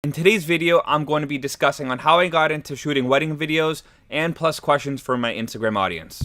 In today's video, I'm going to be discussing on how I got into shooting wedding videos and plus questions for my Instagram audience.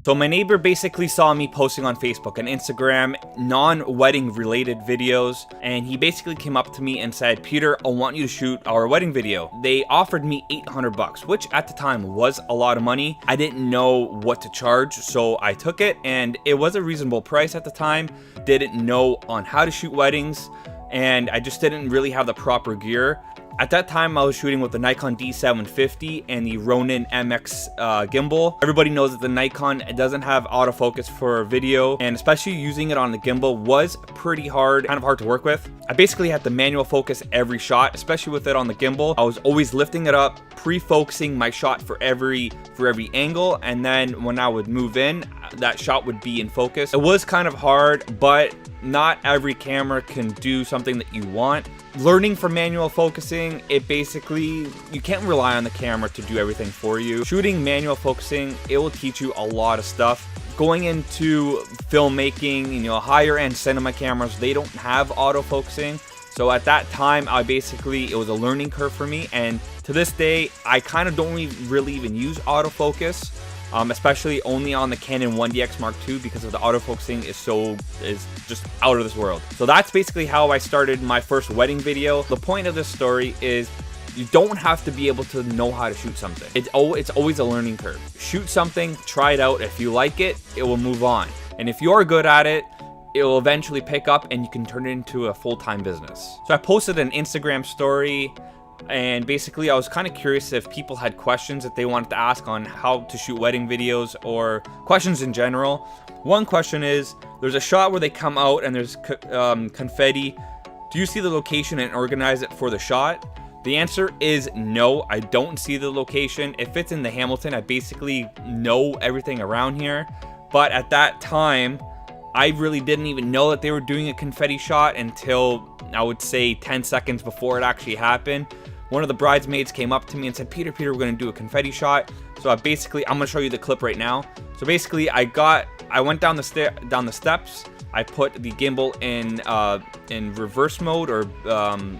So my neighbor basically saw me posting on Facebook and Instagram non-wedding related videos, and he basically came up to me and said, "Peter, I want you to shoot our wedding video." They offered me $800, which at the time was a lot of money. I didn't know what to charge, so I took it, and it was a reasonable price at the time. Didn't know on how to shoot weddings, and I just didn't really have the proper gear. At that time, I was shooting with the Nikon D750 and the Ronin MX gimbal. Everybody knows that the Nikon doesn't have autofocus for video, and especially using it on the gimbal was pretty hard, kind of hard to work with. I basically had to manual focus every shot, especially with it on the gimbal. I was always lifting it up, pre-focusing my shot for every angle, and then when I would move in, that shot would be in focus. It was kind of hard, but not every camera can do something that you want. Learning from manual focusing, it basically, you can't rely on the camera to do everything for you. Shooting manual focusing, it will teach you a lot of stuff. Going into filmmaking, higher end cinema cameras, they don't have autofocusing. So at that time, it was a learning curve for me. And to this day, I kind of don't really even use autofocus. Especially only on the Canon 1DX Mark II, because of the autofocusing is just out of this world. So that's basically how I started my first wedding video. The point of this story is you don't have to be able to know how to shoot something. It's always a learning curve. Shoot something, try it out. If you like it, it will move on. And if you're good at it, it will eventually pick up and you can turn it into a full-time business. So I posted an Instagram story, and basically I was kind of curious if people had questions that they wanted to ask on how to shoot wedding videos or questions in general. One question is, there's a shot where they come out and there's confetti. Do you see the location and organize it for the shot? The answer is no, I don't see the location. If it's in the Hamilton, I basically know everything around here. But at that time, I really didn't even know that they were doing a confetti shot until, I would say, 10 seconds before it actually happened. One of the bridesmaids came up to me and said, Peter, we're going to do a confetti shot. So I'm going to show you the clip right now. So basically, I went down the steps. I put the gimbal in reverse mode, or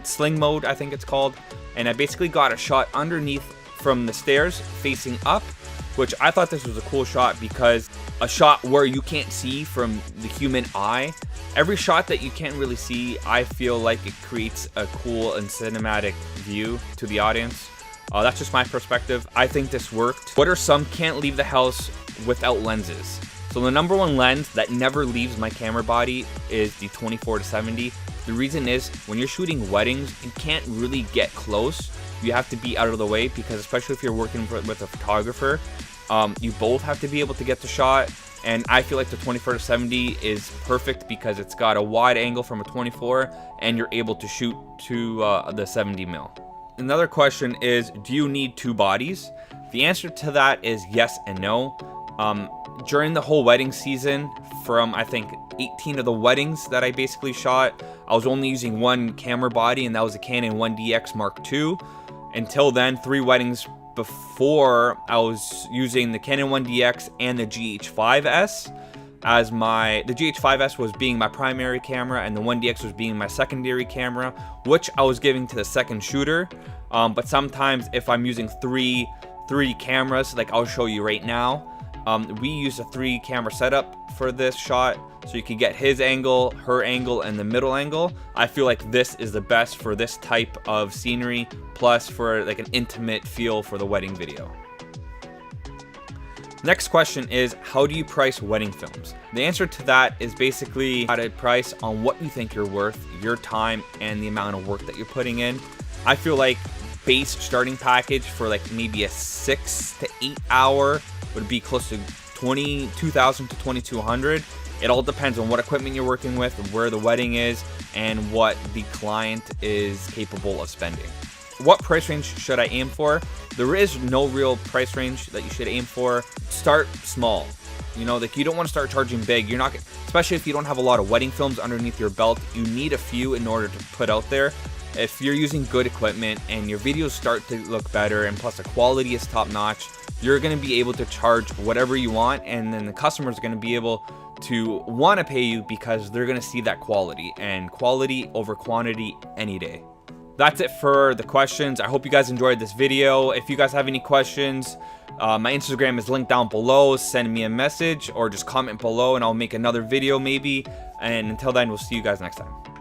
sling mode, I think it's called. And I basically got a shot underneath from the stairs facing up, which I thought this was a cool shot because a shot where you can't see from the human eye. Every shot that you can't really see, I feel like it creates a cool and cinematic view to the audience. That's just my perspective. I think this worked. What are some can't leave the house without lenses? So the number one lens that never leaves my camera body is the 24-70. The reason is, when you're shooting weddings, you can't really get close. You have to be out of the way, because especially if you're working with a photographer, you both have to be able to get the shot. And I feel like the 24-70 is perfect because it's got a wide angle from a 24 and you're able to shoot to the 70 mil. Another question is, do you need two bodies? The answer to that is yes and no. During the whole wedding season, from I think 18 of the weddings that I basically shot, I was only using one camera body, and that was a Canon 1DX Mark II. Until then, 3 weddings before, I was using the Canon 1DX and the GH5S as the GH5S was being my primary camera and the 1DX was being my secondary camera, which I was giving to the second shooter. But sometimes if I'm using three cameras, like I'll show you right now, we use a 3 camera setup for this shot, so you can get his angle, her angle, and the middle angle. I feel like this is the best for this type of scenery, plus for like an intimate feel for the wedding video. Next question is, how do you price wedding films? The answer to that is basically at a price on what you think you're worth, your time, and the amount of work that you're putting in. I feel like base starting package for like maybe a 6 to 8 hour would be close to $22,000 to $2,200. It all depends on what equipment you're working with, where the wedding is, and what the client is capable of spending. What price range should I aim for? There is no real price range that you should aim for. Start small. You don't want to start charging big. You're not, especially if you don't have a lot of wedding films underneath your belt. You need a few in order to put out there. If you're using good equipment and your videos start to look better, and plus the quality is top notch, you're going to be able to charge whatever you want, and then the customers are going to be able to want to pay you because they're going to see that quality, and quality over quantity any day. That's it for the questions. I hope you guys enjoyed this video. If you guys have any questions, my Instagram is linked down below. Send me a message or just comment below and I'll make another video maybe. And until then, we'll see you guys next time.